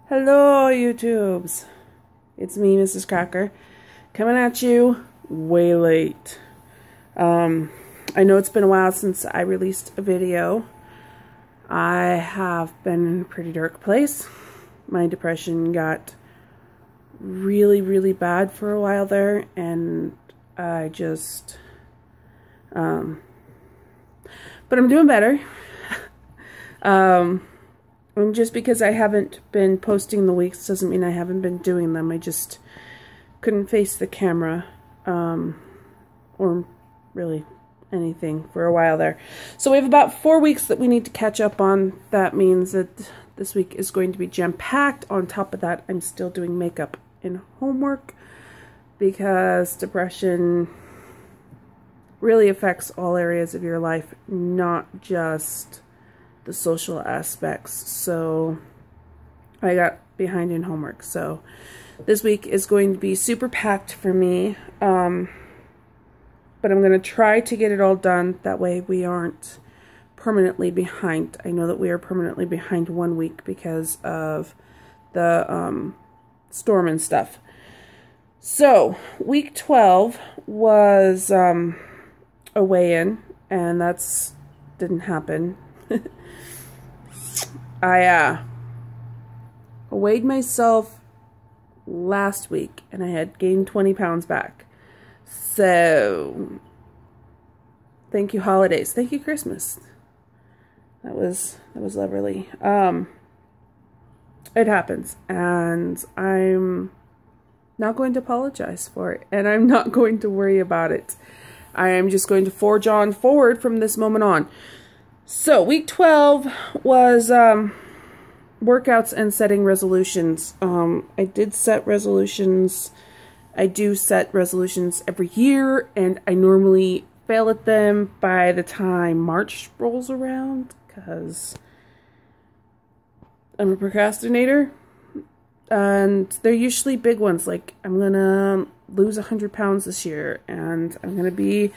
Hello, YouTubes. It's me, Mrs. Cracker, coming at you way late. I know it's been a while since I released a video. I have been in a pretty dark place. My depression got really, really bad for a while there, and I just, but I'm doing better. And just because I haven't been posting the weeks doesn't mean I haven't been doing them. I just couldn't face the camera, or really anything for a while there. So we have about 4 weeks that we need to catch up on. That means that this week is going to be jam-packed. On top of that, I'm still doing makeup and homework because depression really affects all areas of your life, not just the social aspects. So I got behind in homework, so this week is going to be super packed for me, but I'm going to try to get it all done. That way we aren't permanently behind. I know that we are permanently behind 1 week because of the storm and stuff. So week 12 was a weigh-in, and that's didn't happen. I weighed myself last week and I had gained 20 pounds back. So thank you holidays. Thank you Christmas. That was lovely. It happens, and I'm not going to apologize for it, and I'm not going to worry about it. I am just going to forge on forward from this moment on. So week 12 was workouts and setting resolutions. I did set resolutions. I do set resolutions every year, and I normally fail at them by the time March rolls around because I'm a procrastinator. And they're usually big ones, like I'm gonna lose 100 pounds this year, and I'm gonna be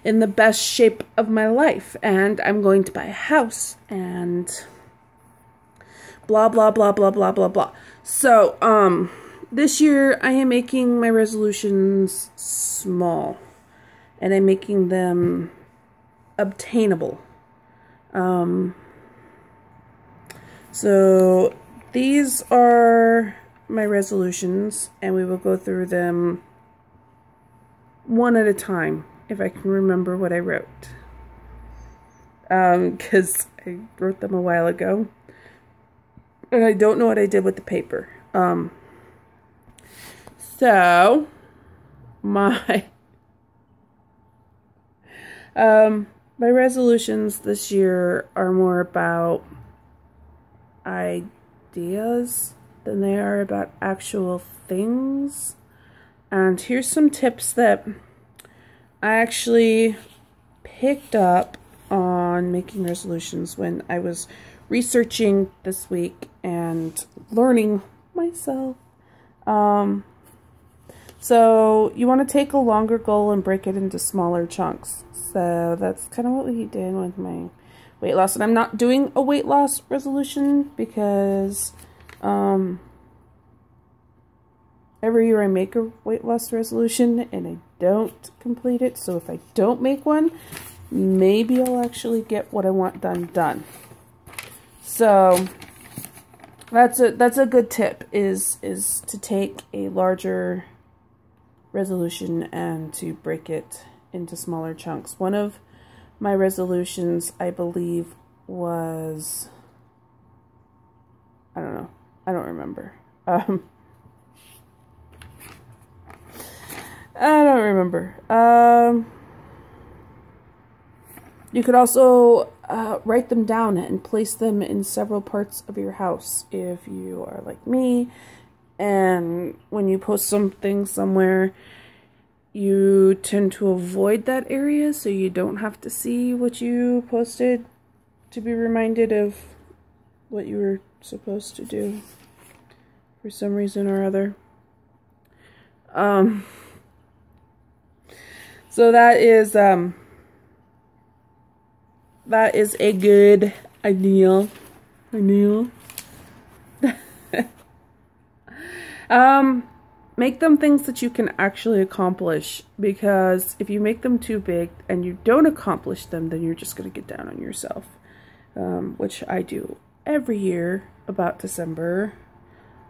in the best shape of my life, and I'm going to buy a house, and blah blah blah blah blah blah blah. So this year I am making my resolutions small, and I'm making them obtainable. So these are my resolutions, and we will go through them one at a time if I can remember what I wrote, because I wrote them a while ago and I don't know what I did with the paper. So my my resolutions this year are more about ideas than they are about actual things. And here's some tips that I actually picked up on making resolutions when I was researching this week and learning myself. So you want to take a longer goal and break it into smaller chunks. So that's kind of what we did with my weight loss. And I'm not doing a weight loss resolution because every year I make a weight loss resolution and I don't complete it. So if I don't make one, maybe I'll actually get what I want done. So that's a good tip, is to take a larger resolution and to break it into smaller chunks. One of my resolutions, I believe, was, I don't know, I don't remember. I don't remember. You could also write them down and place them in several parts of your house if you are like me, and when you post something somewhere, you tend to avoid that area so you don't have to see what you posted to be reminded of what you were supposed to do for some reason or other. So that is a good idea. Make them things that you can actually accomplish, because if you make them too big and you don't accomplish them, then you're just going to get down on yourself, which I do every year about December.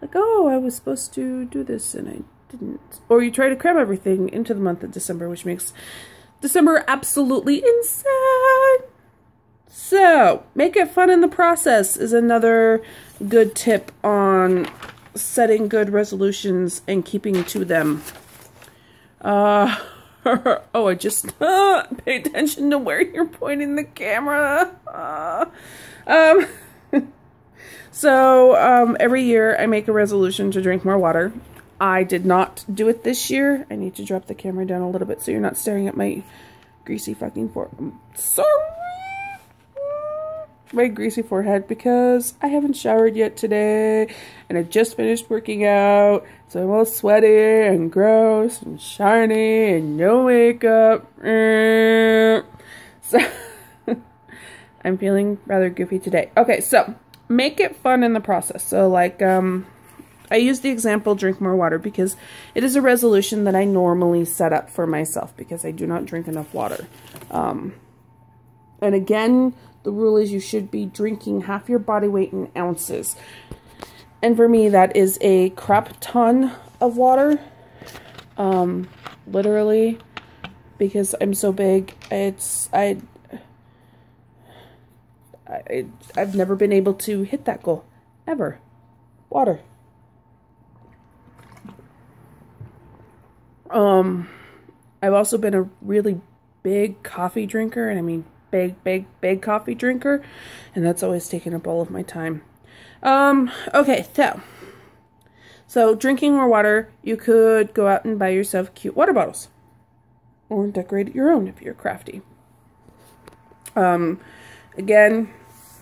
Like, oh, I was supposed to do this and I didn't. Or you try to cram everything into the month of December, which makes December absolutely insane. So, make it fun in the process is another good tip on setting good resolutions and keeping to them. Oh, I just pay attention to where you're pointing the camera. So, every year I make a resolution to drink more water. I did not do it this year. I need to drop the camera down a little bit so you're not staring at my greasy fucking forehead. Sorry! My greasy forehead, because I haven't showered yet today and I just finished working out, so I'm all sweaty and gross and shiny and no makeup. So I'm feeling rather goofy today. Okay, so make it fun in the process. So like I use the example drink more water because it is a resolution that I normally set up for myself because I do not drink enough water. And again, the rule is you should be drinking half your body weight in ounces. And for me, that is a crap ton of water. Literally, because I'm so big. I've never been able to hit that goal. Ever. Water. I've also been a really big coffee drinker, and I mean big coffee drinker, and that's always taken up all of my time. Okay, so drinking more water, you could go out and buy yourself cute water bottles, or decorate your own if you're crafty. Again,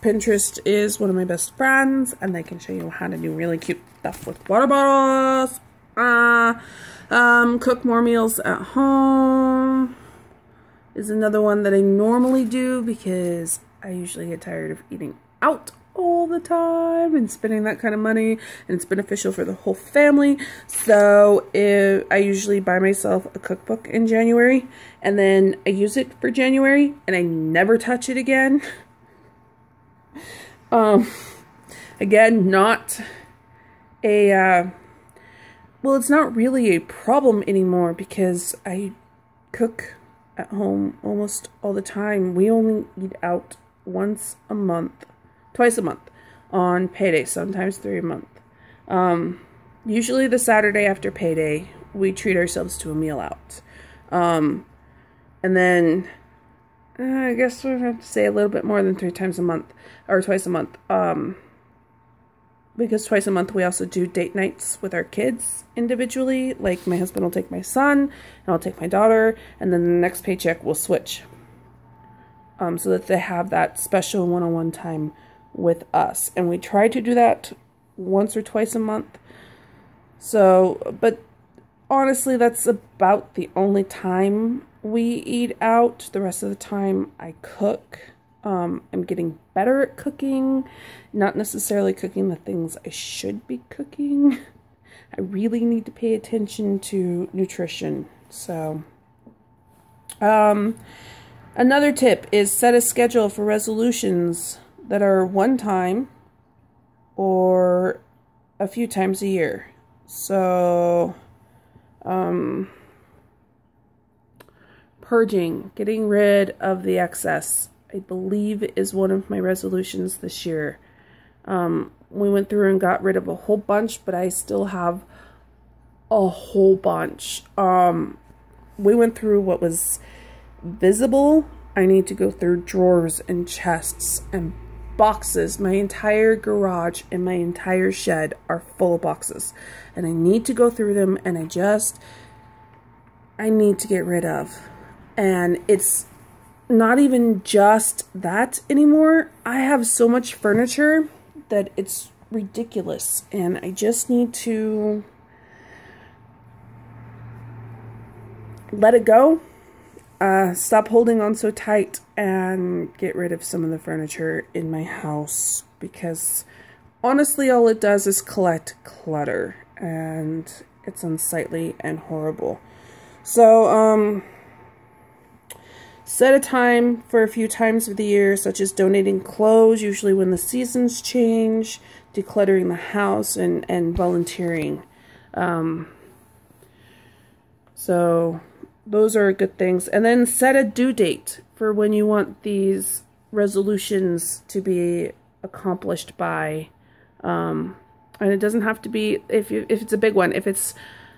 Pinterest is one of my best friends, and they can show you how to do really cute stuff with water bottles. Cook more meals at home is another one that I normally do because I usually get tired of eating out all the time and spending that kind of money, and it's beneficial for the whole family. So I usually buy myself a cookbook in January, and then I use it for January and I never touch it again. Again, not a well, it's not really a problem anymore because I cook at home almost all the time. We only eat out twice a month on payday, sometimes 3 a month. Usually the Saturday after payday, we treat ourselves to a meal out. And then I guess we have to say a little bit more than 3 times a month, or twice a month. Because twice a month we also do date nights with our kids individually. Like my husband will take my son, and I'll take my daughter, and then the next paycheck we'll switch. So that they have that special one-on-one time with us. And we try to do that once or twice a month. So, but honestly, that's about the only time we eat out. The rest of the time I cook. I'm getting better at cooking, not necessarily cooking the things I should be cooking. I really need to pay attention to nutrition. So, another tip is set a schedule for resolutions that are one time or a few times a year. So, purging, getting rid of the excess, I believe is one of my resolutions this year. We went through and got rid of a whole bunch, but I still have a whole bunch. We went through what was visible. I need to go through drawers and chests and boxes. My entire garage and my entire shed are full of boxes, and I need to go through them, and I need to get rid of. And it's not even just that anymore. I have so much furniture that it's ridiculous, and I just need to let it go, stop holding on so tight, and get rid of some of the furniture in my house, because honestly all it does is collect clutter, and it's unsightly and horrible. So, set a time for a few times of the year, such as donating clothes, usually when the seasons change, decluttering the house, and volunteering. So those are good things. And then set a due date for when you want these resolutions to be accomplished by. And it doesn't have to be, if it's a big one, if it's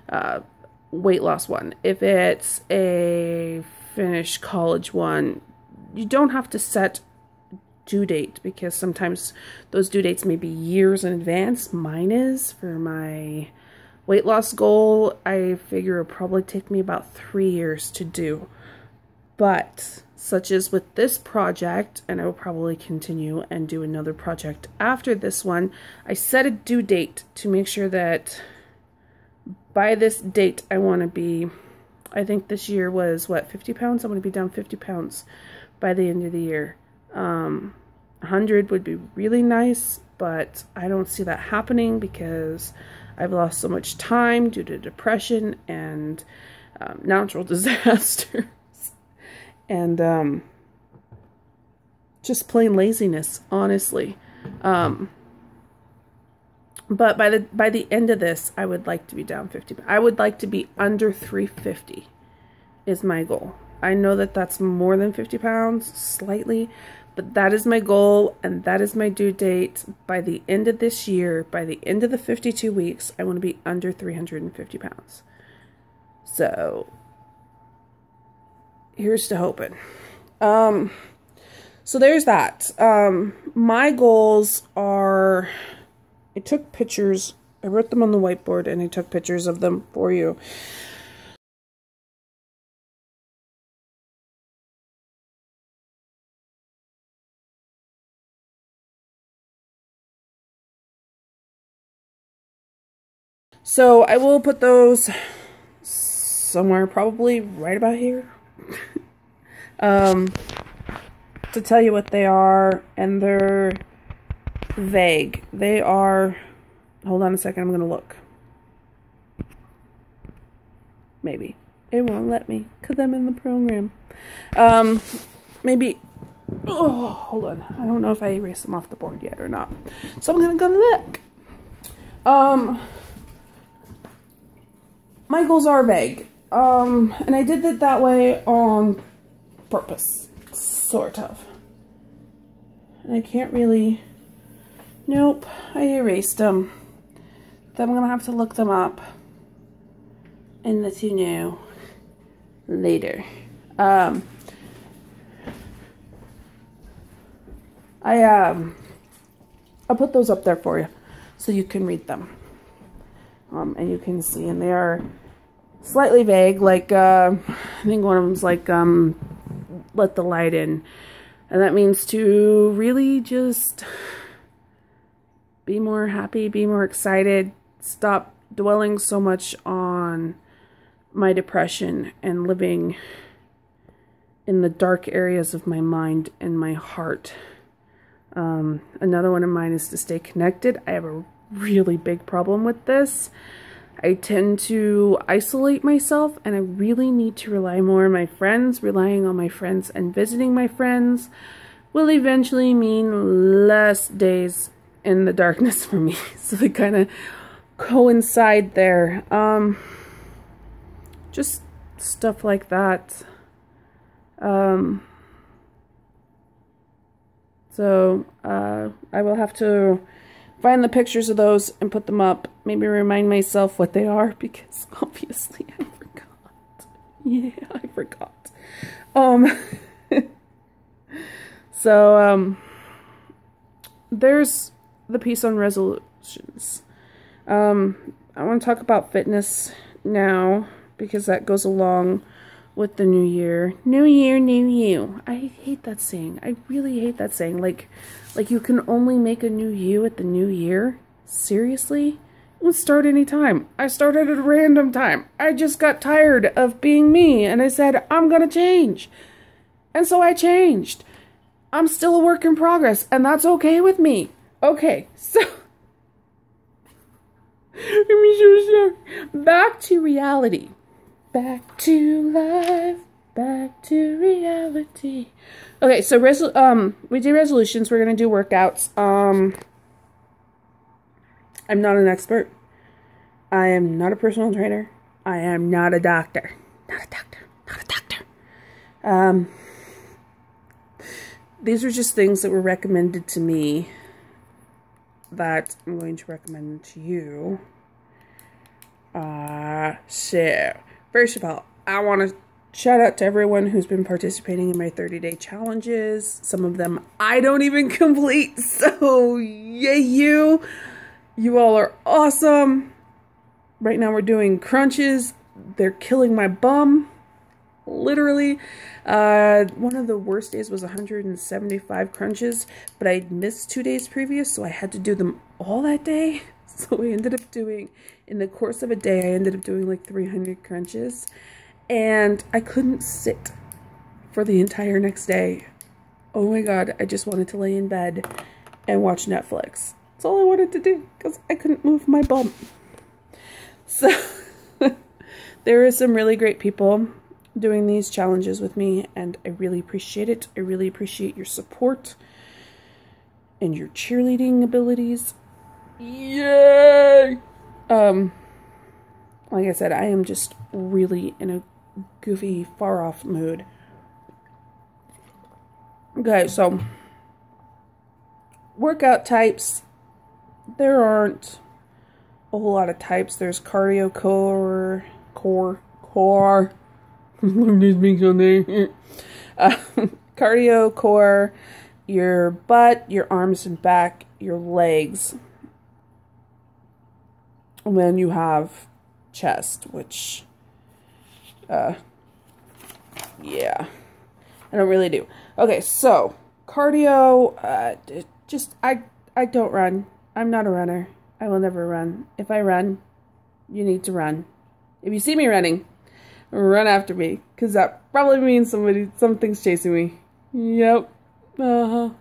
a weight loss one, if it's a finish college one, you don't have to set due date, because sometimes those due dates may be years in advance. Mine is for my weight loss goal. I figure it'll probably take me about 3 years to do. But such as with this project, and I will probably continue and do another project after this one, I set a due date to make sure that by this date I want to be, I think this year was, what, 50 pounds? I want to be down 50 pounds by the end of the year. 100 would be really nice, but I don't see that happening because I've lost so much time due to depression and natural disasters and just plain laziness, honestly. But by the end of this, I would like to be down 50. I would like to be under 350 is my goal. I know that that's more than 50 pounds, slightly, but that is my goal, and that is my due date. By the end of this year, by the end of the 52 weeks, I want to be under 350 pounds. So, here's to hoping. So there's that. My goals are, I took pictures, I wrote them on the whiteboard, and I took pictures of them for you. So I will put those somewhere, probably right about here, to tell you what they are, and they're vague. They are, hold on a second, I'm going to look. Maybe. It won't let me, because I'm in the program. Maybe, oh, hold on. I don't know if I erased them off the board yet or not. So I'm going to go look. My goals are vague, and I did it that way on purpose, sort of. And I can't really, nope, I erased them. Then I'm going to have to look them up and let you know later. I'll put those up there for you so you can read them. And you can see, and they are slightly vague, like, I think one of them's like, let the light in. And that means to really just be more happy, be more excited, stop dwelling so much on my depression and living in the dark areas of my mind and my heart. Another one of mine is to stay connected. I have a really big problem with this. I tend to isolate myself, and I really need to rely more on my friends. Relying on my friends and visiting my friends will eventually mean less days in the darkness for me. So they kind of coincide there. Just stuff like that. So I will have to find the pictures of those and put them up. Maybe remind myself what they are, because obviously I forgot. Yeah, I forgot. So, there's the piece on resolutions. I want to talk about fitness now, because that goes along with the new year. New year, new you. I hate that saying. I really hate that saying. Like you can only make a new you at the new year? Seriously? It would start any time. I started at a random time. I just got tired of being me, and I said, I'm gonna change. And so I changed. I'm still a work in progress, and that's okay with me. Okay, so I'm so sorry. Back to reality. Back to life. Back to reality. Okay, so we do resolutions. We're gonna do workouts. I'm not an expert. I am not a personal trainer. I am not a doctor. Not a doctor. Not a doctor. These are just things that were recommended to me that I'm going to recommend to you. So, first of all, I want to shout out to everyone who's been participating in my 30-day challenges. Some of them I don't even complete, so yay you! You all are awesome! Right now we're doing crunches. They're killing my bum. Literally. One of the worst days was 175 crunches, but I missed 2 days previous, so I had to do them all that day. So we ended up doing, in the course of a day, I ended up doing like 300 crunches. And I couldn't sit for the entire next day. Oh my god, I just wanted to lay in bed and watch Netflix. That's all I wanted to do, because I couldn't move my bum. So, there are some really great people doing these challenges with me, and I really appreciate it. I really appreciate your support and your cheerleading abilities. Yay! Like I said, I am just really in a goofy, far-off mood. Okay, so workout types. There aren't a whole lot of types. There's cardio core. Cardio core, your butt, your arms and back, your legs. And then you have chest, which, yeah, I don't really do. Okay, so cardio, I don't run. I'm not a runner. I will never run. If I run, you need to run. If you see me running, run after me, because that probably means something's chasing me. Yep. I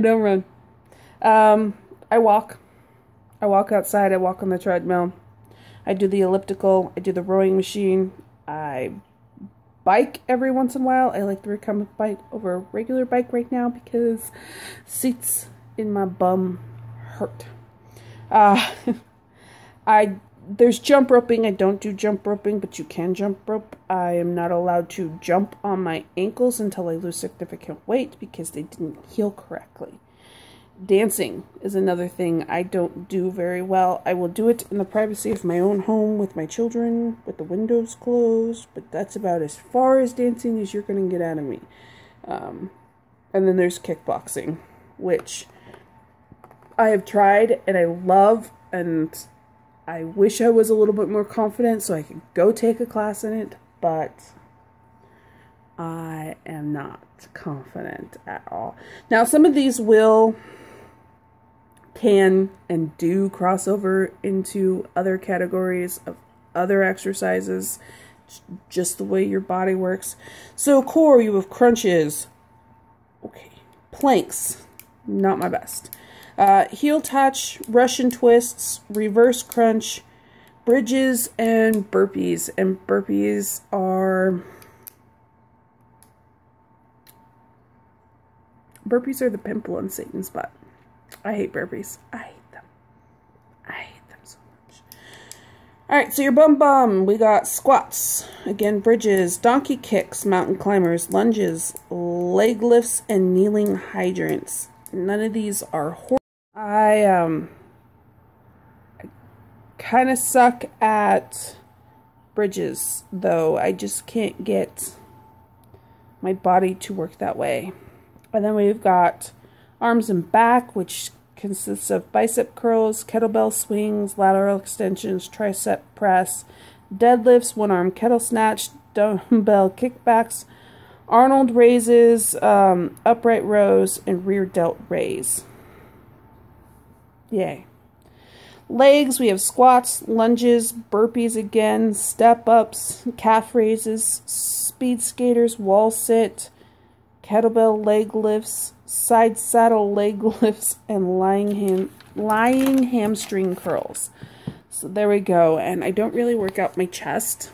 don't run. I walk. I walk outside. I walk on the treadmill. I do the elliptical. I do the rowing machine. I bike every once in a while. I like the recumbent bike over a regular bike right now because seats in my bum hurt. There's jump roping. I don't do jump roping, but you can jump rope. I am not allowed to jump on my ankles until I lose significant weight because they didn't heal correctly. Dancing is another thing I don't do very well. I will do it in the privacy of my own home with my children, with the windows closed, but that's about as far as dancing as you're going to get out of me. And then there's kickboxing, which I have tried and I love, and I wish I was a little bit more confident so I could go take a class in it, but I am not confident at all. Now, some of these can and do cross over into other categories of other exercises, just the way your body works. So core, you have crunches. Okay. Planks, not my best. Heel touch, Russian twists, reverse crunch, bridges, and burpees. And burpees are the pimple on Satan's butt. I hate burpees. I hate them. I hate them so much. Alright, so your bum. We got squats. Again, bridges, donkey kicks, mountain climbers, lunges, leg lifts, and kneeling hydrants. None of these are horrible. I kind of suck at bridges, though. I just can't get my body to work that way. And then we've got arms and back, which consists of bicep curls, kettlebell swings, lateral extensions, tricep press, deadlifts, one-arm kettle snatch, dumbbell kickbacks, Arnold raises, upright rows, and rear delt raise. Yay. Legs, we have squats, lunges, burpees again, step-ups, calf raises, speed skaters, wall sit, kettlebell leg lifts, side saddle leg lifts, and lying hamstring curls. So there we go. And I don't really work out my chest.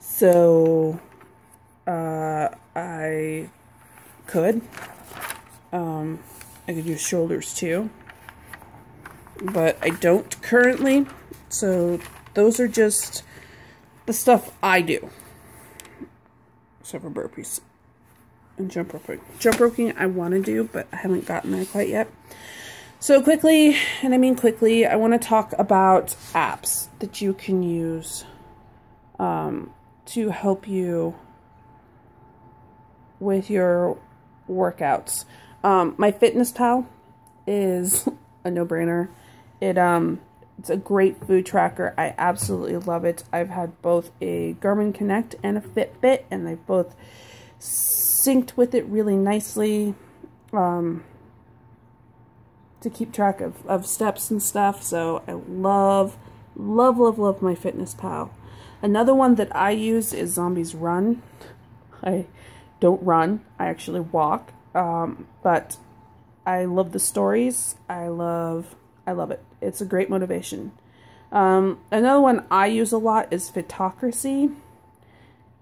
So I could. I could use shoulders too. But I don't currently. So those are just the stuff I do. Except for burpees and jump roping. Jump roping I want to do, but I haven't gotten there quite yet. So quickly, and I mean quickly, I want to talk about apps that you can use to help you with your workouts. MyFitnessPal is a no-brainer. It's a great food tracker. I absolutely love it. I've had both a Garmin Connect and a Fitbit, and they've both synced with it really nicely to keep track of steps and stuff. So I love MyFitnessPal. Another one that I use is Zombies Run. I don't run. I actually walk. But I love the stories. I love it. It's a great motivation. Another one I use a lot is Fitocracy.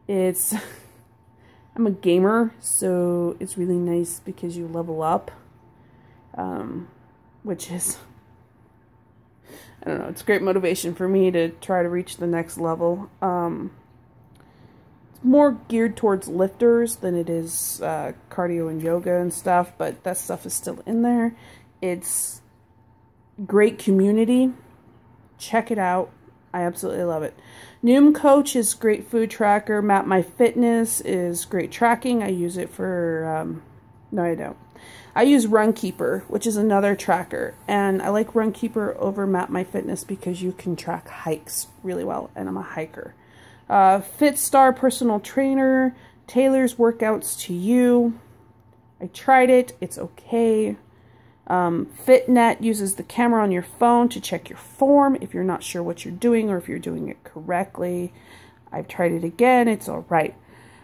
I'm a gamer, so it's really nice because you level up, which is, I don't know, it's great motivation for me to try to reach the next level. It's more geared towards lifters than it is cardio and yoga and stuff, but that stuff is still in there. It's great community. Check it out. I absolutely love it. Noom Coach is great food tracker. Map My Fitness is great tracking. I use it for, no I don't. I use Runkeeper, which is another tracker. And I like Runkeeper over Map My Fitness because you can track hikes really well. And I'm a hiker. FitStar Personal Trainer tailors workouts to you. I tried it. It's okay. FitNet uses the camera on your phone to check your form if you're not sure what you're doing or if you're doing it correctly. I've tried it again. It's all right.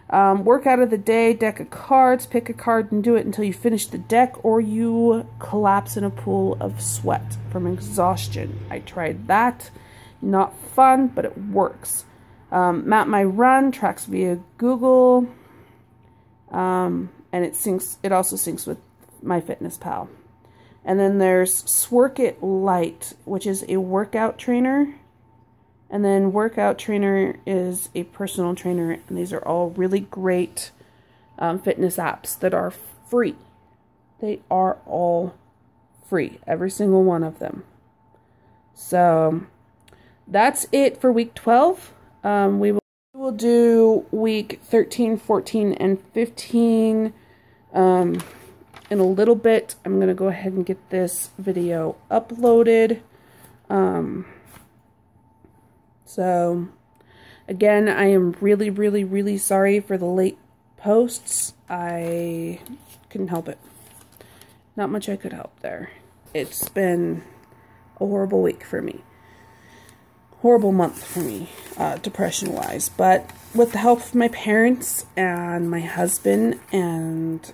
Workout of the day, deck of cards. Pick a card and do it until you finish the deck or you collapse in a pool of sweat from exhaustion. I tried that. Not fun, but it works. Map My Run tracks via Google. And it also syncs with MyFitnessPal. And then there's Sworkit Lite, which is a workout trainer. And then Workout Trainer is a personal trainer. And these are all really great fitness apps that are free. They are all free. Every single one of them. So that's it for week 12. We will do week 13, 14, and 15 in a little bit. I'm going to go ahead and get this video uploaded. So, again, I am really sorry for the late posts. I couldn't help it. Not much I could help there. It's been a horrible week for me. Horrible month for me, depression-wise. But with the help of my parents and my husband and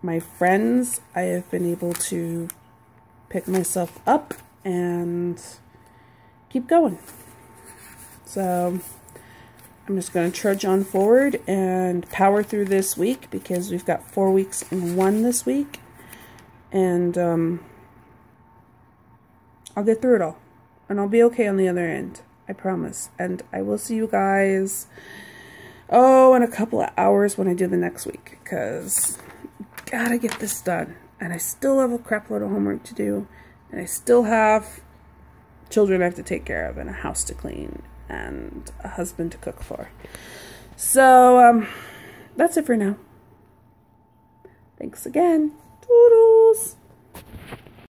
my friends, I have been able to pick myself up and keep going. So I'm just going to trudge on forward and power through this week because we've got 4 weeks in one this week. And I'll get through it all. And I'll be okay on the other end. I promise. And I will see you guys, in a couple of hours when I do the next week. Because gotta get this done. And I still have a crap load of homework to do. And I still have children I have to take care of and a house to clean and a husband to cook for. So, that's it for now. Thanks again. Toodle.